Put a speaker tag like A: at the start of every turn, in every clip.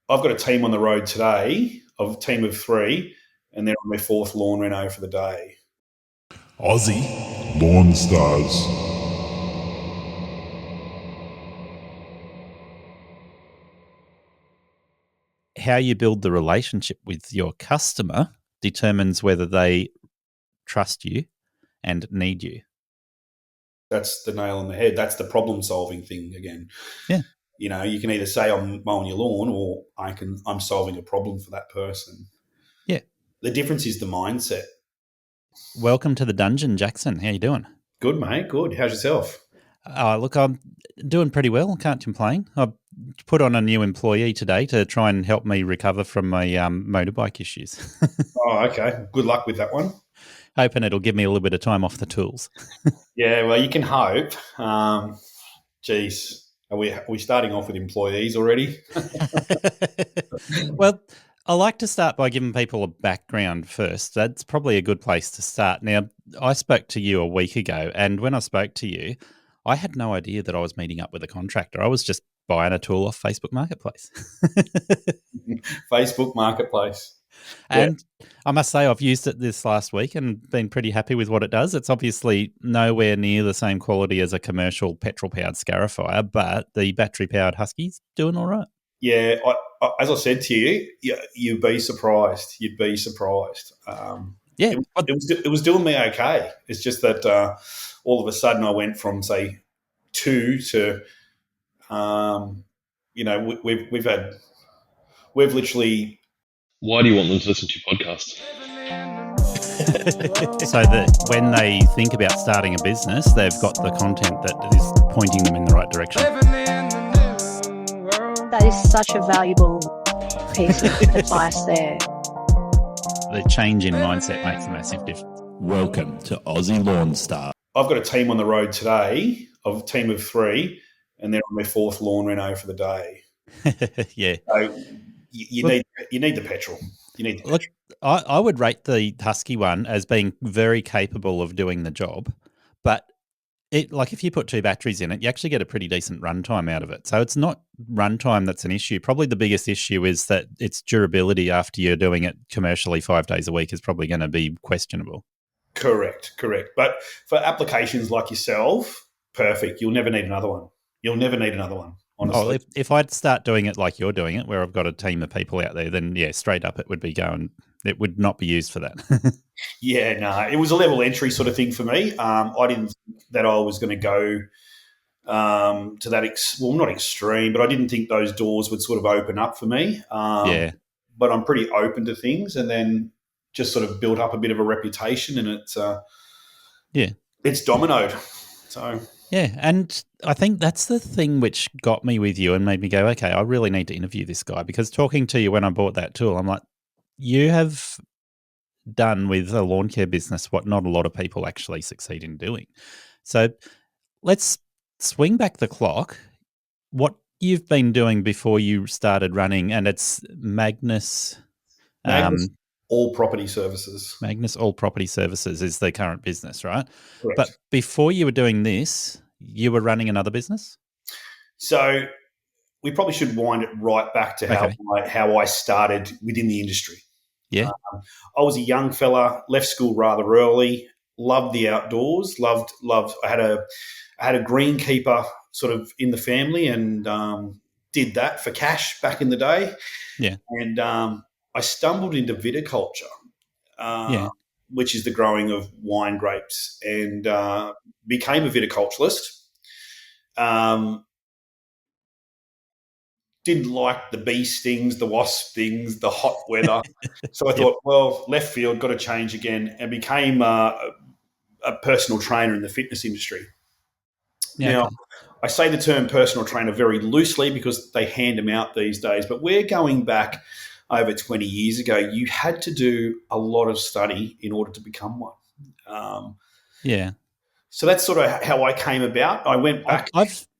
A: I've got a team on the road today, of a team of 3, and they're on their 4th lawn reno for the day.
B: Aussie Lawn Stars.
C: How you build the relationship with your customer determines whether they trust you and need you.
A: That's the nail on the head. That's the problem-solving thing again.
C: Yeah.
A: You know, you can either say I'm mowing your lawn, or I'm solving a problem for that person.
C: Yeah.
A: The difference is the mindset.
C: Welcome to the dungeon, Jackson. How you doing?
A: Good, mate. Good. How's yourself?
C: Look, I'm doing pretty well. Can't complain. I've put on a new employee today to try and help me recover from my motorbike issues.
A: Oh, okay. Good luck with that one.
C: Hoping it'll give me a little bit of time off the tools.
A: Yeah, well, you can hope. Geez, are we starting off with employees already?
C: Well, I like to start by giving people a background first. That's probably a good place to start. Now, I spoke to you a week ago, and when I spoke to you, I had no idea that I was meeting up with a contractor. I was just buying a tool off Facebook Marketplace.
A: Facebook Marketplace.
C: And I must say, I've used it this last week and been pretty happy with what it does. It's obviously nowhere near the same quality as a commercial petrol-powered Scarifier, but the battery-powered Husky's doing all right.
A: Yeah, as I said to you, you'd be surprised. You'd be surprised.
C: Yeah.
A: It was doing me okay. It's just that all of a sudden I went from, say, 2 to, we've literally...
D: Why do you want them to listen to your podcast?
C: So that when they think about starting a business, they've got the content that is pointing them in the right direction.
E: That is such a valuable piece of advice there.
C: The change in mindset makes a massive difference.
B: Welcome to Aussie Lawn Stars.
A: I've got a team on the road today, of a team of 3, and they're on their 4th lawn reno for the day.
C: Yeah.
A: So you need the petrol. You need the petrol.
C: Look, I would rate the Husky one as being very capable of doing the job, but if you put 2 batteries in it, you actually get a pretty decent runtime out of it. So it's not runtime that's an issue. Probably the biggest issue is that its durability after you're doing it commercially 5 days a week is probably going to be questionable.
A: Correct. But for applications like yourself, perfect. You'll never need another one. Honestly.
C: Oh, if I'd start doing it like you're doing it, where I've got a team of people out there, then yeah, straight up it would be going. It would not be used for that.
A: Yeah, no, it was a level entry sort of thing for me. I didn't think that I was going to go to that. Not extreme, but I didn't think those doors would sort of open up for me.
C: Yeah,
A: but I'm pretty open to things, and then just sort of built up a bit of a reputation, and it's dominoed. So.
C: Yeah, and I think that's the thing which got me with you and made me go, okay, I really need to interview this guy, because talking to you when I bought that tool, I'm like, you have done with a lawn care business what not a lot of people actually succeed in doing. So let's swing back the clock. What you've been doing before you started running, and it's Magnus
A: All Property Services.
C: Magnus All Property Services is the current business, right?
A: Correct.
C: But before you were doing this, you were running another business?
A: So we probably should wind it right back to how I started within the industry.
C: Yeah.
A: I was a young fella, left school rather early, loved the outdoors, loved. I had a greenkeeper sort of in the family, and did that for cash back in the day.
C: Yeah.
A: And I stumbled into viticulture, which is the growing of wine grapes, and became a viticulturalist. Didn't like the bee stings, the wasp stings, the hot weather. So I thought, well, left field, got to change again, and became a personal trainer in the fitness industry.
C: Yeah,
A: now, I say the term personal trainer very loosely because they hand them out these days, but we're going back over 20 years ago. You had to do a lot of study in order to become one. So that's sort of how I came about. I went back.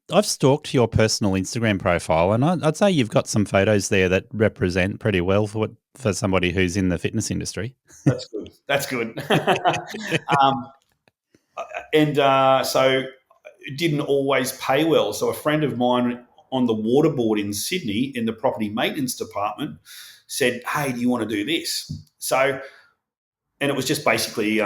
C: I've stalked your personal Instagram profile, and I'd say you've got some photos there that represent pretty well for somebody who's in the fitness industry.
A: That's good. So it didn't always pay well. So a friend of mine on the water board in Sydney in the property maintenance department said, "Hey, do you want to do this?" So, and it was just basically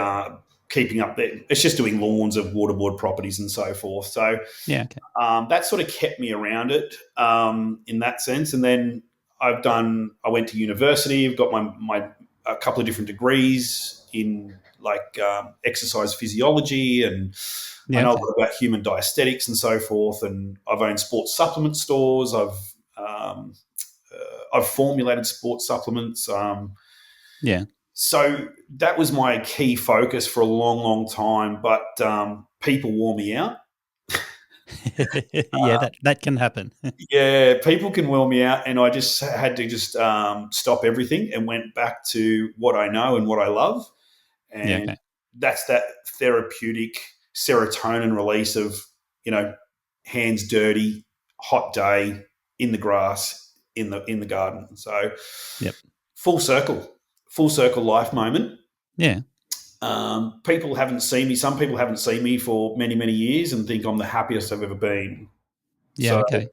A: keeping up there. It's just doing lawns of waterboard properties and so forth. So
C: Yeah. Okay.
A: that sort of kept me around it in that sense. And then I went to university. I've got my a couple of different degrees in like exercise physiology, and I
C: Yeah.
A: know
C: Okay.
A: a lot about human diaesthetics and so forth. And I've owned sports supplement stores. I've formulated sports supplements.
C: Yeah.
A: So that was my key focus for a long, long time. But people wore me out.
C: Yeah, that can happen.
A: Yeah, people can wear me out, and I just had to stop everything and went back to what I know and what I love,
C: Yeah.
A: and
C: Okay.
A: that's that therapeutic serotonin release of hands dirty, hot day in the grass in the garden. So,
C: Yep.
A: full circle life moment.
C: Yeah.
A: People haven't seen me. Some people haven't seen me for many, many years and think I'm the happiest I've ever been.
C: Yeah.
A: So
C: Okay.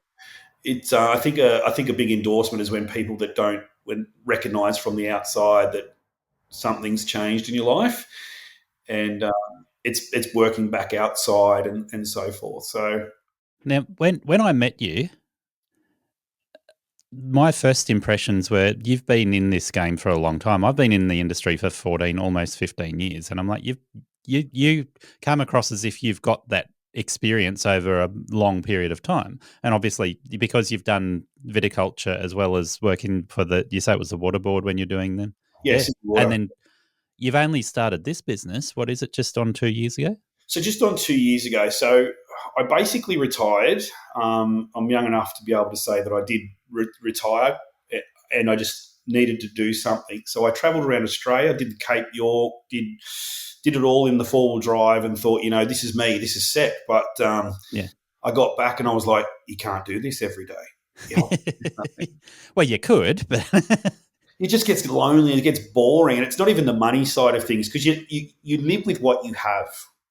A: it's I think a big endorsement is when people that don't recognise from the outside that something's changed in your life, and it's working back outside and so forth. So
C: Now, when I met you, my first impressions were you've been in this game for a long time. I've been in the industry for 14, almost 15 years, and I'm like, you come across as if you've got that experience over a long period of time. And obviously, because you've done viticulture as well as working for you say it was the water board when you're doing them?
A: yes,
C: Yeah. And then you've only started this business, what is it, just on 2 years ago?
A: So just on 2 years ago. So I basically retired. I'm young enough to be able to say that I did retire, and I just needed to do something. So I travelled around Australia, did the Cape York, did it all in the 4-wheel drive, and thought, this is me, this is set. But I got back and I was like, you can't do this every day.
C: Well, you could, but
A: it just gets lonely and it gets boring, and it's not even the money side of things, because you live with what you have.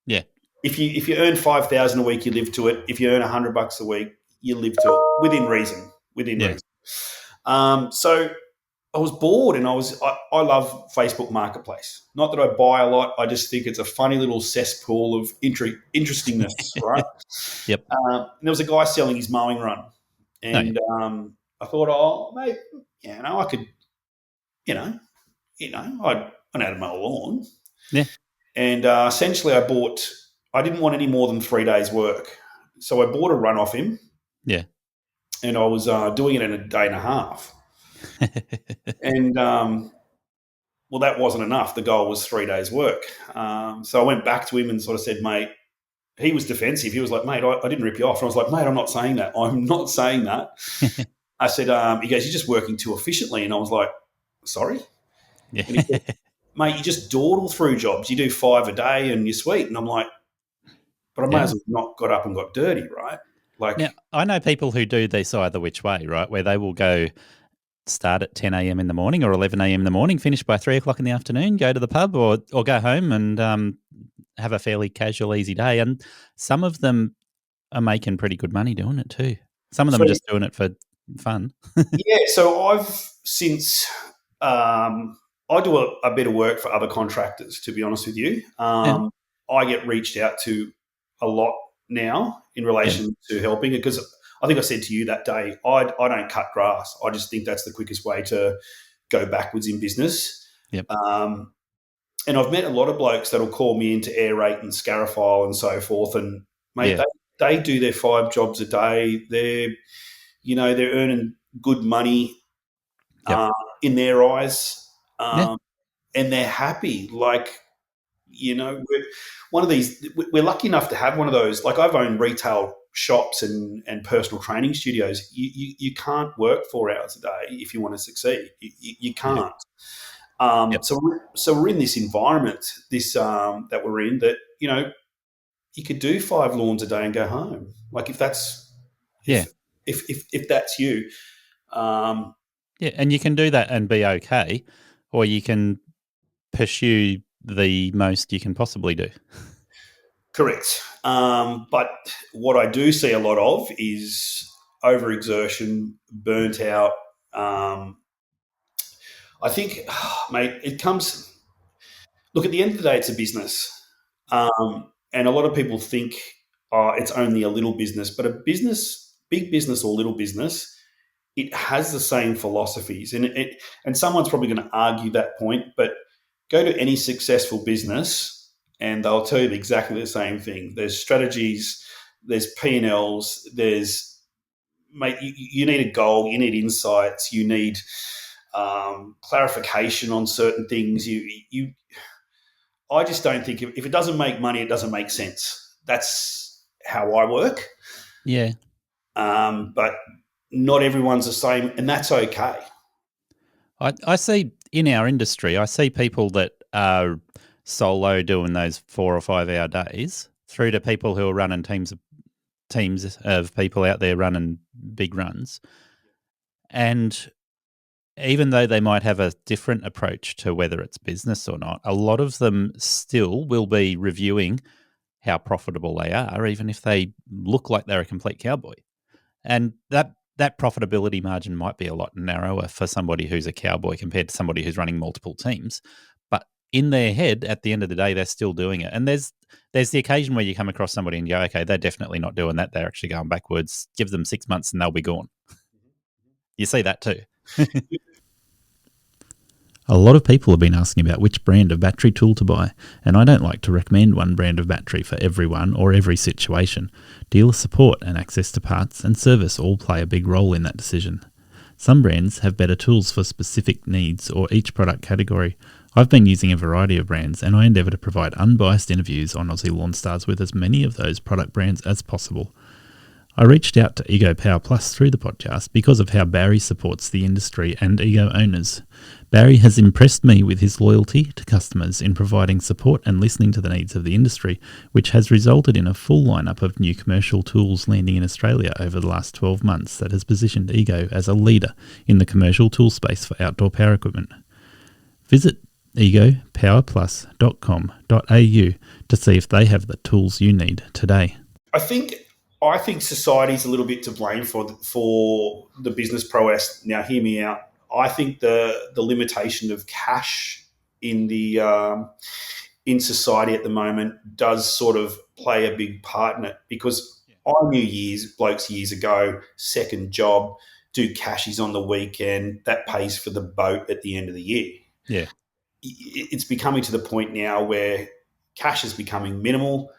C: Yeah.
A: If you earn $5,000 a week, you live to it. If you earn $100 a week, you live to it within reason. Reason. So I was bored, and I love Facebook Marketplace. Not that I buy a lot. I just think it's a funny little cesspool of interestingness, right?
C: Yep.
A: There was a guy selling his mowing run, and I thought, oh, mate, I could, I know how to mow a lawn.
C: Yeah.
A: And essentially, I didn't want any more than 3 days' work, so I bought a run off him.
C: Yeah.
A: And I was doing it in a day and a half. And, well, that wasn't enough. The goal was 3 days' work. So I went back to him and sort of said, mate, he was defensive. He was like, mate, I didn't rip you off. And I was like, mate, I'm not saying that. I'm not saying that. I said, he goes, you're just working too efficiently. And I was like, sorry?
C: Yeah.
A: And he said, mate, you just dawdle through jobs. You do 5 a day and you're sweet. And I'm like, but I may as well not got up and got dirty, right?
C: Now, I know people who do this either which way, right? Where they will go start at 10 a.m. in the morning or 11 a.m. in the morning, finish by 3 o'clock in the afternoon, go to the pub or go home and have a fairly casual, easy day. And some of them are making pretty good money doing it too. Some of them are just doing it for fun.
A: Yeah, so I've since I do a bit of work for other contractors, to be honest with you. I get reached out to a lot now in relation to helping, because I think I said to you that day, I don't cut grass. I just think that's the quickest way to go backwards in business.
C: Yep.
A: And I've met a lot of blokes that'll call me in to aerate and scarifile and so forth. And mate, they do their 5 jobs a day. They're earning good money in their eyes, and they're happy. Like, we're lucky enough to have one of those. Like, I've owned retail shops and personal training studios. You can't work 4 hours a day if you want to succeed. You can't. So we're in this environment, that we're in, that you could do 5 lawns a day and go home. Like, if that's if that's you.
C: And you can do that and be okay, or you can pursue the most you can possibly do.
A: Correct. But what I do see a lot of is overexertion, burnt out. I think, mate, it comes. Look, at the end of the day, it's a business, and a lot of people think it's only a little business, but a business, big business or little business, it has the same philosophies, and someone's probably going to argue that point, but go to any successful business, and they'll tell you exactly the same thing. There's strategies, there's P&Ls, there's mate. You need a goal, you need insights, you need clarification on certain things. I just don't think if it doesn't make money, it doesn't make sense. That's how I work.
C: Yeah.
A: But not everyone's the same, and that's okay.
C: I see in our industry, I see people that are solo doing those 4 or 5 hour days through to people who are running teams of people out there running big runs. And even though they might have a different approach to whether it's business or not, a lot of them still will be reviewing how profitable they are, even if they look like they're a complete cowboy. And that profitability margin might be a lot narrower for somebody who's a cowboy compared to somebody who's running multiple teams. But in their head, at the end of the day, they're still doing it. And there's the occasion where you come across somebody and you go, okay, they're definitely not doing that. They're actually going backwards. Give them 6 months and they'll be gone. You see that too. A lot of people have been asking about which brand of battery tool to buy, and I don't like to recommend one brand of battery for everyone or every situation. Dealer support and access to parts and service all play a big role in that decision. Some brands have better tools for specific needs or each product category. I've been using a variety of brands, and I endeavour to provide unbiased interviews on Aussie Lawn Stars with as many of those product brands as possible. I reached out to Ego Power Plus through the podcast because of how Barry supports the industry and Ego owners. Barry has impressed me with his loyalty to customers in providing support and listening to the needs of the industry, which has resulted in a full lineup of new commercial tools landing in Australia over the last 12 months that has positioned Ego as a leader in the commercial tool space for outdoor power equipment. Visit egopowerplus.com.au to see if they have the tools you need today.
A: I think society's a little bit to blame for the business prowess. Now, hear me out. I think the limitation of cash in in society at the moment does sort of play a big part in it, because I knew blokes years ago, second job, do cashies on the weekend, that pays for the boat at the end of the year.
C: Yeah.
A: It's becoming to the point now where cash is becoming minimal.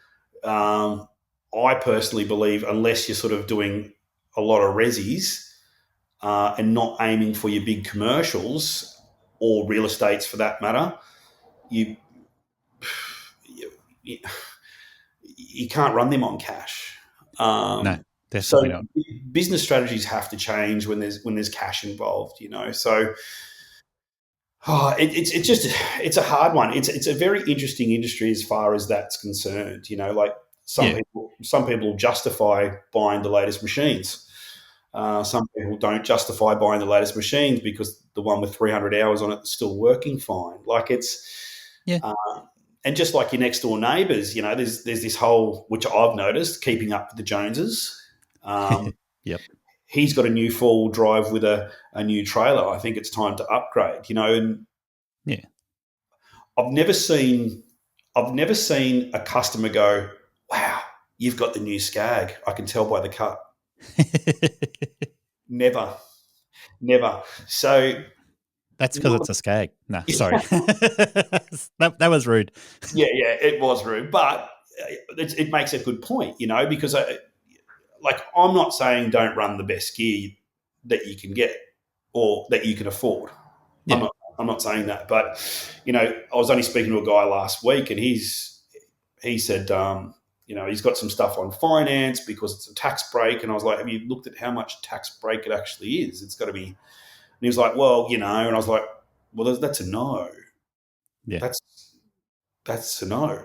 A: I personally believe, unless you're sort of doing a lot of resis and not aiming for your big commercials or real estates for that matter, you can't run them on cash.
C: No, definitely
A: so
C: not.
A: Business strategies have to change when there's cash involved, So it's a hard one. It's a very interesting industry as far as that's concerned. Like some people justify buying the latest machines. Some people don't justify buying the latest machines because the one with 300 hours on it is still working fine. Like and just like your next door neighbours, there's this whole, which I've noticed, keeping up with the Joneses.
C: Yep.
A: He's got a new four-wheel drive with a new trailer. I think it's time to upgrade. And
C: yeah,
A: I've never seen a customer go, "Wow, you've got the new Skag. I can tell by the cut." Never. So
C: that's because it's a Skag. No, sorry. that was rude.
A: Yeah, it was rude, but it makes a good point, because I'm not saying don't run the best gear that you can get or that you can afford.
C: Yeah.
A: I'm not saying that, but I was only speaking to a guy last week, and he said, he's got some stuff on finance because it's a tax break, and I was like, have you looked at how much tax break it actually is? It's got to be. And he was like, well, and I was like, well, that's a no.
C: Yeah,
A: that's a no.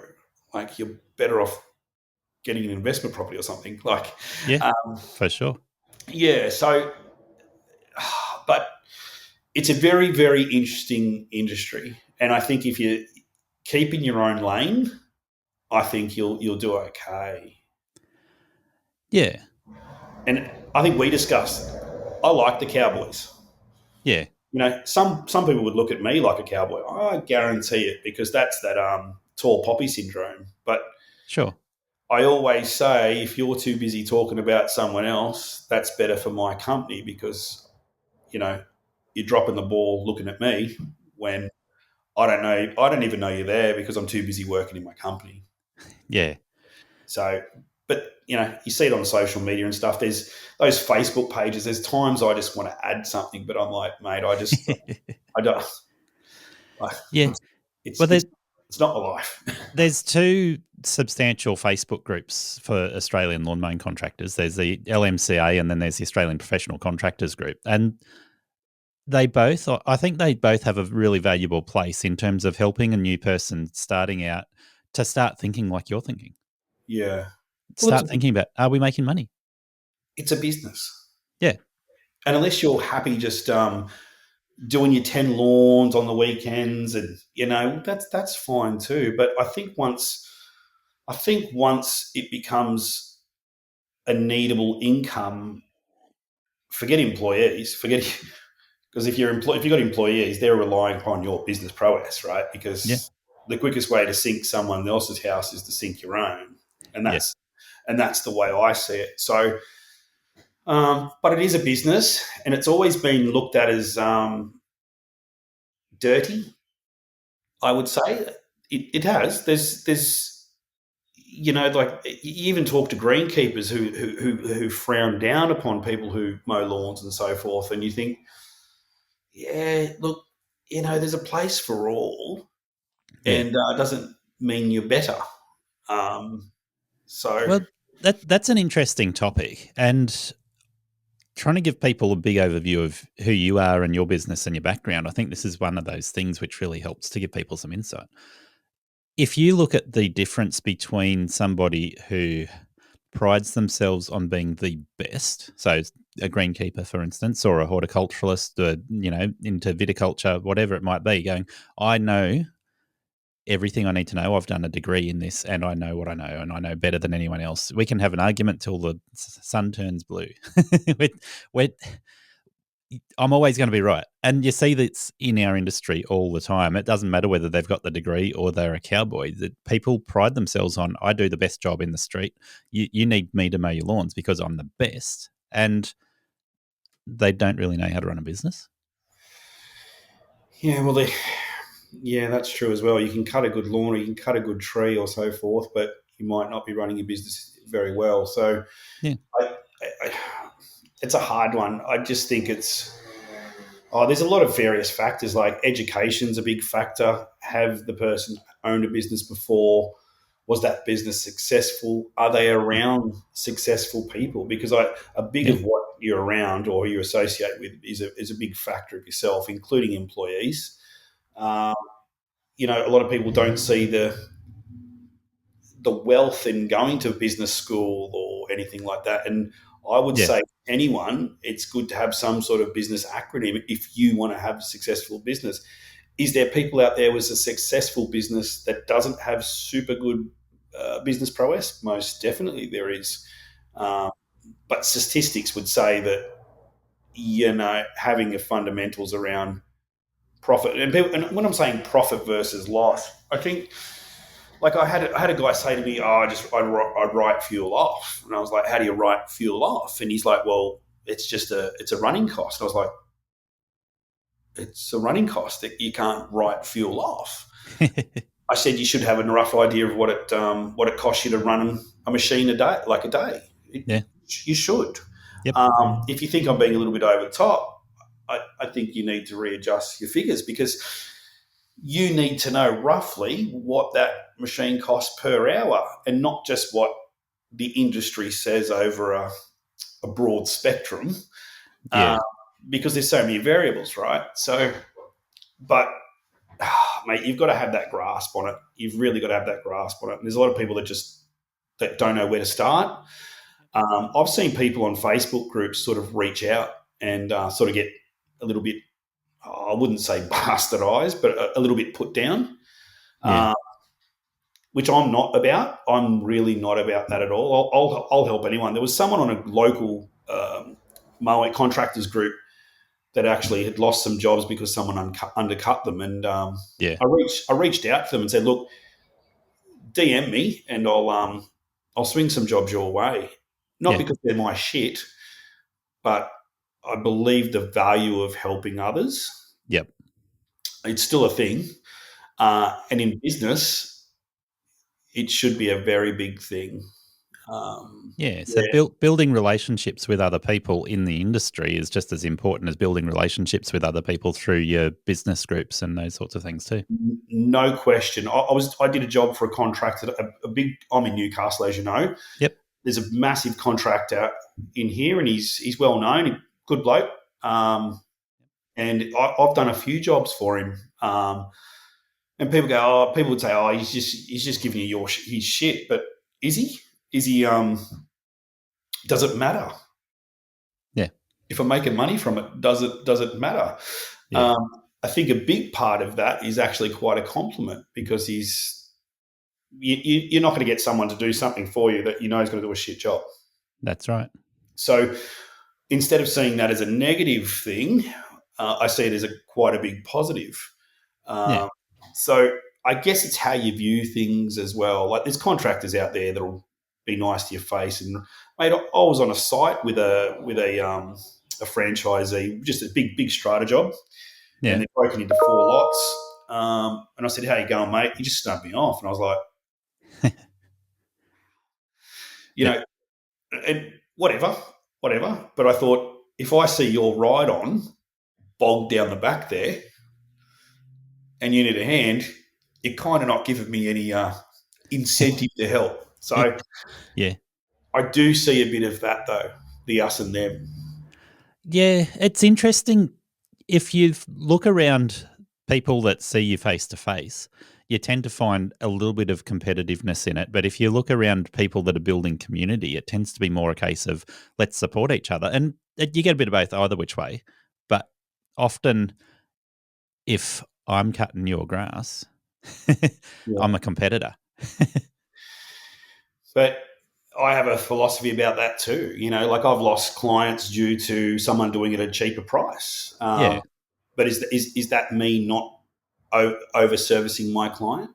A: Like, you're better off getting an investment property or something. Like,
C: for sure.
A: Yeah. So, but it's a very, very interesting industry, and I think if you keep in your own lane, I think you'll do okay.
C: Yeah.
A: And I think we discussed, I like the Cowboys.
C: Yeah,
A: Some people would look at me like a cowboy. I guarantee it, because that's that tall poppy syndrome. But
C: sure.
A: I always say, if you're too busy talking about someone else, that's better for my company, because you're dropping the ball looking at me when I don't know. I don't even know you're there, because I'm too busy working in my company.
C: Yeah.
A: So, but you see it on social media and stuff. There's those Facebook pages. There's times I just want to add something, but I'm like, mate, I don't.
C: Yeah.
A: It's
C: Well,
A: it's it's not my life.
C: there's two substantial Facebook groups for Australian lawn mowing contractors. There's the LMCA, and then there's the Australian Professional Contractors Group. And I think they both have a really valuable place in terms of helping a new person starting out to start thinking like you're thinking.
A: Yeah. Well,
C: Start thinking about, are we making money?
A: it's a business,
C: Yeah.
A: and unless you're happy just doing your 10 lawns on the weekends, and that's fine too. But I think once it becomes a needable income, forget employees, because if you've got employees, they're relying upon your business prowess, right?
C: Yeah.
A: Because the quickest way to sink someone else's house is to sink your own, and
C: Yeah.
A: that's the way I see it. So, but it is a business, and it's always been looked at as dirty. I would say it has. There's like, you even talk to greenkeepers who frown down upon people who mow lawns and so forth, and you think, yeah, look, there's a place for all,
C: Yeah.
A: and it doesn't mean you're better. So
C: Well, that's an interesting topic, and trying to give people a big overview of who you are and your business and your background. I think this is one of those things which really helps to give people some insight. If you look at the difference between somebody who prides themselves on being the best, so a greenkeeper, for instance, or a horticulturalist, into viticulture, whatever it might be, going, I know everything I need to know. I've done a degree in this, and I know what I know, and I know better than anyone else. We can have an argument till the sun turns blue. we're, I'm always going to be right. And you see that's in our industry all the time. It doesn't matter whether they've got the degree or they're a cowboy. That people pride themselves on, I do the best job in the street. You need me to mow your lawns because I'm the best. And they don't really know how to run a business.
A: yeah, yeah, that's true as well. You can cut a good lawn, or you can cut a good tree, or so forth, but you might not be running your business very well. So,
C: Yeah.
A: I, it's a hard one. I just think there's a lot of various factors. Like, education's a big factor. Have the person owned a business before? Was that business successful? Are they around successful people? Because a big
C: Yeah.
A: of what you're around or you associate with is a big factor of yourself, including employees. Um, a lot of people don't see the wealth in going to business school or anything like that. And I would
C: Yeah.
A: say anyone, it's good to have some sort of business acronym if you want to have a successful business. Is there people out there with a successful business that doesn't have super good business prowess? Most definitely there is. But statistics would say that, having your fundamentals around profit, and when I'm saying profit versus loss, I think, like, I had a guy say to me, "Oh, I'd write fuel off," and I was like, "How do you write fuel off?" And he's like, "Well, it's a running cost." And I was like, "It's a running cost that you can't write fuel off." I said, "You should have a rough idea of what it costs you to run a machine a day, like a day.
C: Yeah.
A: You should."
C: Yep.
A: If you think I'm being a little bit over the top, I think you need to readjust your figures, because you need to know roughly what that machine costs per hour, and not just what the industry says over a broad spectrum,
C: Yeah.
A: because there's so many variables, right? So, but mate, you've got to have that grasp on it. You've really got to have that grasp on it. And there's a lot of people that don't know where to start. I've seen people on Facebook groups sort of reach out and sort of get a little bit, I wouldn't say bastardized, but a little bit put down,
C: Yeah.
A: which I'm not about. I'm really not about that at all. I'll help anyone. There was someone on a local mowing contractors group that actually had lost some jobs because someone undercut them, and
C: Yeah.
A: I reached out to them and said, "Look, DM me, and I'll swing some jobs your way." Not
C: Yeah.
A: because they're my shit, but I believe the value of helping others.
C: Yep.
A: It's still a thing, and in business, it should be a very big thing.
C: Yeah. So building relationships with other people in the industry is just as important as building relationships with other people through your business groups and those sorts of things too.
A: No question. I did a job for a contractor, a big. I'm in Newcastle, as you know.
C: Yep.
A: There's a massive contractor in here, and he's well known, good bloke. And I've done a few jobs for him. And people would say, "Oh, he's just giving you his shit," but is he? Is he? Does it matter?
C: Yeah.
A: If I'm making money from it, does it matter?
C: Yeah.
A: I think a big part of that is actually quite a compliment, because you're not going to get someone to do something for you that you know is going to do a shit job.
C: That's right.
A: So instead of seeing that as a negative thing, I see it as quite a big positive.
C: Yeah.
A: So I guess it's how you view things as well. Like, there's contractors out there that'll be nice to your face. And mate, I was on a site with a franchisee, just a big strata job,
C: Yeah.
A: and they're broken into 4 lots. And I said, "How you going, mate?" He just snubbed me off, and I was like, you know, and whatever. But I thought, if I see your ride on bogged down the back there, and you need a hand, you're kind of not giving me any incentive to help. So
C: Yeah.
A: I do see a bit of that, though, the us and them.
C: Yeah, it's interesting. If you look around people that see you face to face, you tend to find a little bit of competitiveness in it. But if you look around people that are building community, it tends to be more a case of let's support each other. And you get a bit of both either which way. But often, if I'm cutting your grass, I'm a competitor.
A: But I have a philosophy about that too. Like, I've lost clients due to someone doing it at a cheaper price.
C: Yeah.
A: But is that me not over servicing my client?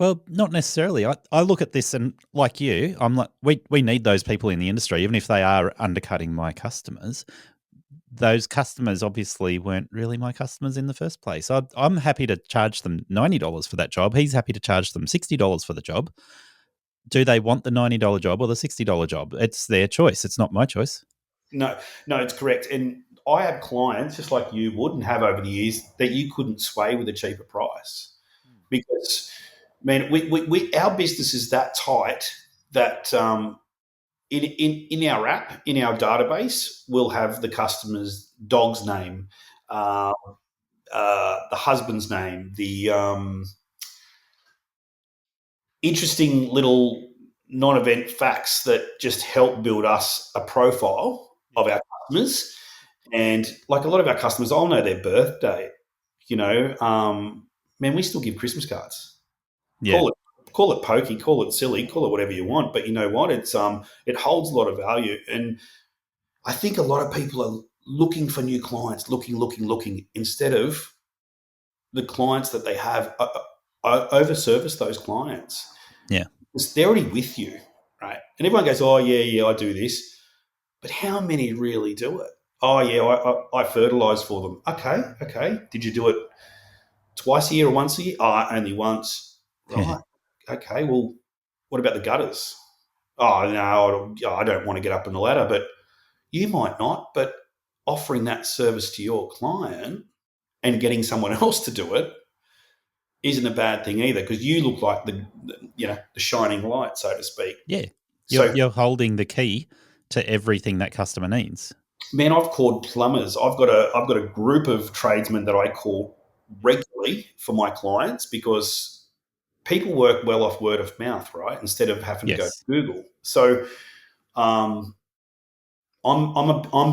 C: Well, not necessarily. I look at this and, like you, I'm like, we need those people in the industry, even if they are undercutting my customers. Those customers obviously weren't really my customers in the first place. I'm happy to charge them $90 for that job. He's happy to charge them $60 for the job. Do they want the $90 job or the $60 job? It's their choice. It's not my choice.
A: No, it's correct. And I have clients, just like you would and have over the years, that you couldn't sway with a cheaper price, because, man, our business is that tight that in our app, in our database, we'll have the customer's dog's name, the husband's name, the interesting little non-event facts that just help build us a profile of our customers. And like, a lot of our customers, I'll know their birthday. Man, we still give Christmas cards.
C: Yeah.
A: Call it pokey, call it silly, call it whatever you want. But you know what? It holds a lot of value. And I think a lot of people are looking for new clients, looking, instead of the clients that they have, over service those clients.
C: Yeah.
A: Because they're already with you, right? And everyone goes, "Oh, yeah, I do this." But how many really do it? "Oh, yeah, I fertilise for them." Okay. Did you do it twice a year or once a year? "Oh, only once." Right. Okay, well, what about the gutters? "Oh, no, I don't want to get up in the ladder." But you might not, but offering that service to your client and getting someone else to do it isn't a bad thing either, because you look like the shining light, so to speak.
C: Yeah.
A: So,
C: You're holding the key to everything that customer needs.
A: man, I've called plumbers. I've got a group of tradesmen that I call regularly for my clients, because people work well off word of mouth, right? Instead of having to go to
C: Yes.
A: Google. So, I'm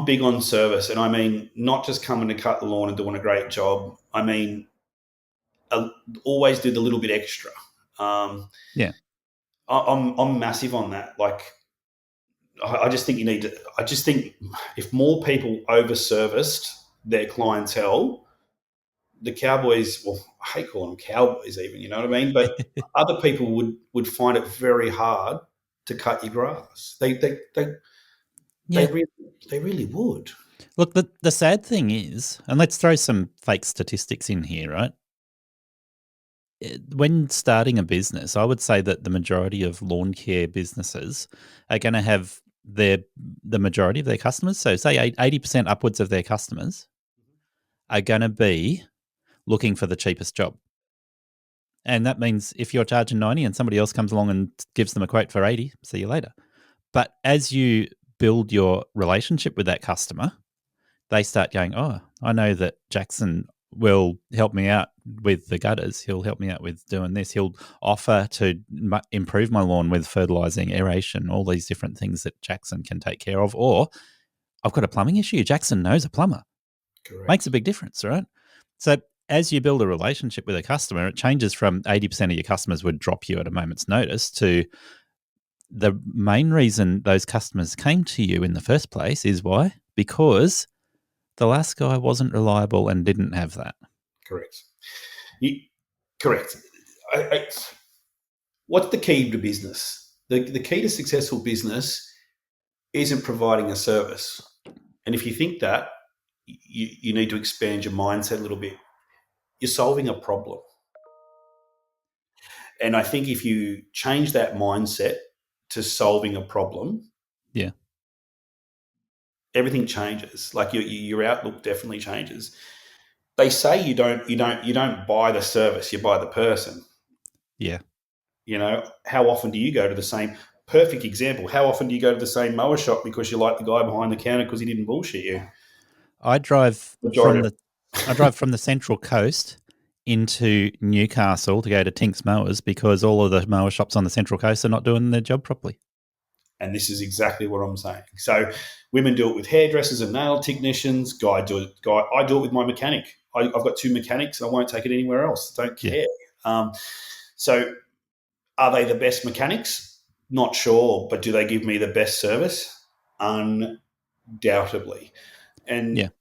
A: big on service, and I mean, not just coming to cut the lawn and doing a great job. I mean, always do the little bit extra.
C: Yeah.
A: I'm massive on that. Like, I just think you need to. I just think if more people over-serviced their clientele, the Cowboys. Well, I hate calling them Cowboys, even. You know what I mean? But other people would find it very hard to cut your grass.
C: Yeah.
A: They really would.
C: Look, the sad thing is, and let's throw some fake statistics in here, right? When starting a business, I would say that the majority of lawn care businesses are going to have the majority of their customers. So, say 80% upwards of their customers are going to be looking for the cheapest job. And that means if you're charging 90 and somebody else comes along and gives them a quote for 80, see you later. But as you build your relationship with that customer, they start going, oh, I know that Jackson will help me out with the gutters. He'll help me out with doing this. He'll offer to improve my lawn with fertilizing, aeration, all these different things that Jackson can take care of. Or I've got a plumbing issue. Jackson knows a plumber.
A: Correct.
C: Makes a big difference, right? So as you build a relationship with a customer, it changes from 80% of your customers would drop you at a moment's notice to the main reason those customers came to you in the first place is why? Because the last guy wasn't reliable and didn't have that.
A: Correct. Correct. What's the key to business? The key to successful business isn't providing a service. And if you think that, you need to expand your mindset a little bit. You're solving a problem. And I think if you change that mindset to solving a problem,
C: yeah,
A: everything changes. Like your outlook definitely changes. They say you don't buy the service, you buy the person.
C: Yeah.
A: You know, how often do you go to the same perfect example? How often do you go to the same mower shop because you like the guy behind the counter because he didn't bullshit you?
C: I drive from the Central Coast into Newcastle to go to Tink's Mowers because all of the mower shops on the Central Coast are not doing their job properly.
A: And this is exactly what I'm saying. So women do it with hairdressers and nail technicians. I do it with my mechanic. I've got 2 mechanics and I won't take it anywhere else. Don't care. Yeah. So are they the best mechanics? Not sure. But do they give me the best service? Undoubtedly. And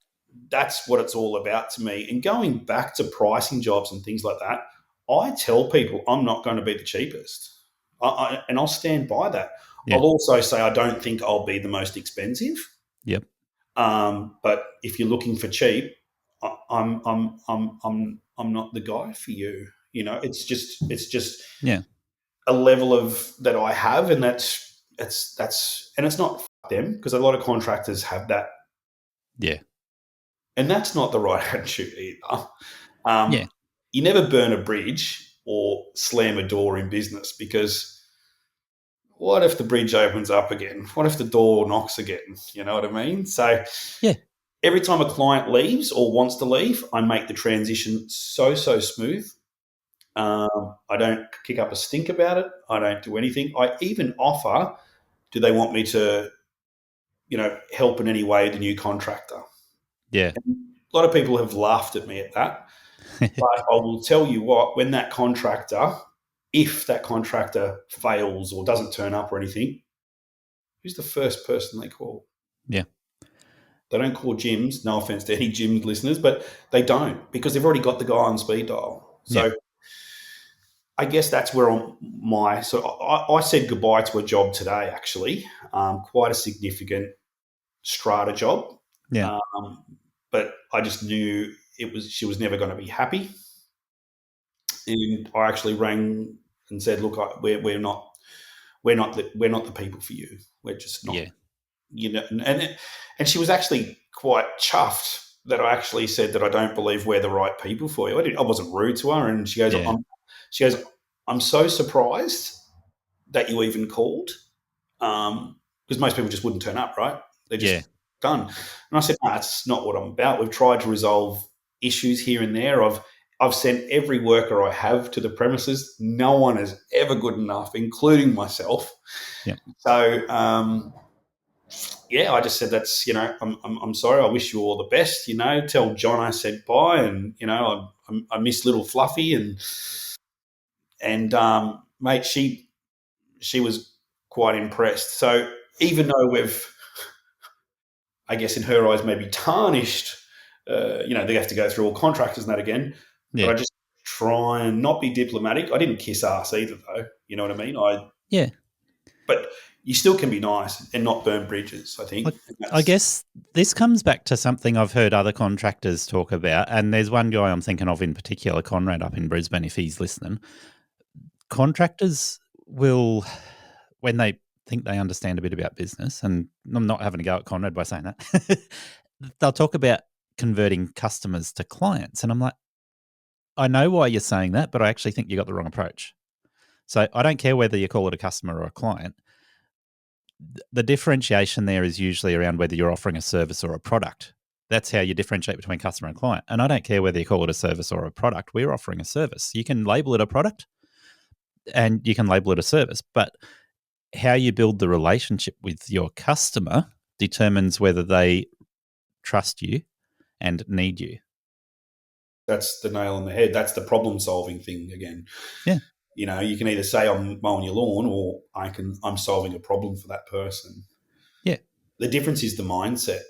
A: that's what it's all about to me. And going back to pricing jobs and things like that, I tell people I'm not going to be the cheapest. And I'll stand by that. Yeah. I'll also say I don't think I'll be the most expensive.
C: Yep.
A: But if you're looking for cheap, I'm not the guy for you. You know, it's just a level of that I have, and that's and it's not them because a lot of contractors have that.
C: Yeah.
A: And that's not the right attitude either. You never burn a bridge or slam a door in business because what if the bridge opens up again? What if the door knocks again? You know what I mean? So every time a client leaves or wants to leave, I make the transition so smooth. I don't kick up a stink about it. I don't do anything. I even offer, do they want me to, help in any way the new contractor?
C: Yeah.
A: And a lot of people have laughed at me at that. But I will tell you what, when that contractor, if that contractor fails or doesn't turn up or anything, who's the first person they call?
C: Yeah.
A: They don't call gyms, no offense to any gym listeners, but they don't because they've already got the guy on speed dial. So I guess that's where I said goodbye to a job today, actually, quite a significant strata job.
C: Yeah.
A: But I just knew she was never going to be happy. And I actually rang and said, "Look, we're not the people for you. We're just not." Yeah. And she was actually quite chuffed that I actually said that I don't believe we're the right people for you. I wasn't rude to her, and she goes, "I'm so surprised that you even called, because most people just wouldn't turn up, right? They're just done." And I said, "No, that's not what I'm about. We've tried to resolve issues here and there. I've sent every worker I have to the premises. No one is ever good enough, including myself."
C: Yeah.
A: So, I just said, "That's, I'm sorry. I wish you all the best. Tell John I said bye, and I miss little Fluffy and mate, she was quite impressed. So even though we've, I guess in her eyes, maybe tarnished, they have to go through all contractors and that again.
C: Yeah.
A: But I just try and not be diplomatic. I didn't kiss ass either, though. You know what I mean?
C: Yeah.
A: But you still can be nice and not burn bridges, I think.
C: I guess this comes back to something I've heard other contractors talk about, and there's one guy I'm thinking of in particular, Conrad up in Brisbane, if he's listening. Contractors will, when they think they understand a bit about business, and I'm not having a go at Conrad by saying that, they'll talk about converting customers to clients. And I'm like, I know why you're saying that, but I actually think you got the wrong approach. So I don't care whether you call it a customer or a client. The differentiation there is usually around whether you're offering a service or a product. That's how you differentiate between customer and client. And I don't care whether you call it a service or a product. We're offering a service. You can label it a product and you can label it a service, but how you build the relationship with your customer determines whether they trust you and need you.
A: That's the nail on the head. That's the problem-solving thing again.
C: Yeah.
A: You can either say I'm mowing your lawn or I'm solving a problem for that person.
C: Yeah.
A: The difference is the mindset.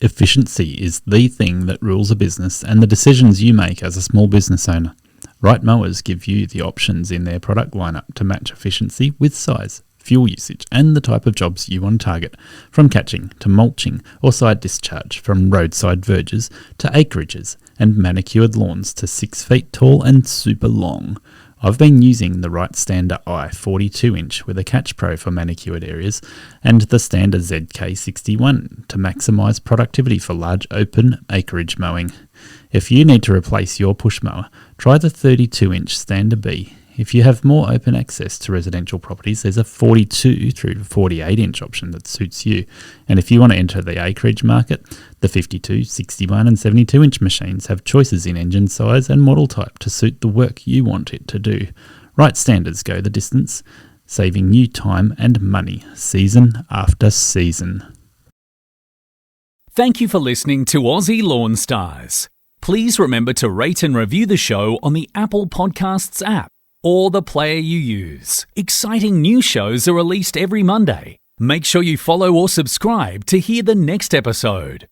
C: Efficiency is the thing that rules a business and the decisions you make as a small business owner. Right Mowers give you the options in their product lineup to match efficiency with size, fuel usage, and the type of jobs you want to target, from catching to mulching or side discharge, from roadside verges to acreages, and manicured lawns to 6 feet tall and super long. I've been using the Right Stander I 42-inch with a Catch Pro for manicured areas and the Stander ZK61 to maximise productivity for large open acreage mowing. If you need to replace your push mower, try the 32-inch Stander B. If you have more open access to residential properties, there's a 42 through 48-inch option that suits you. And if you want to enter the acreage market, the 52, 61 and 72-inch machines have choices in engine size and model type to suit the work you want it to do. Right Standards go the distance, saving you time and money season after season.
F: Thank you for listening to Aussie Lawn Stars. Please remember to rate and review the show on the Apple Podcasts app or the player you use. Exciting new shows are released every Monday. Make sure you follow or subscribe to hear the next episode.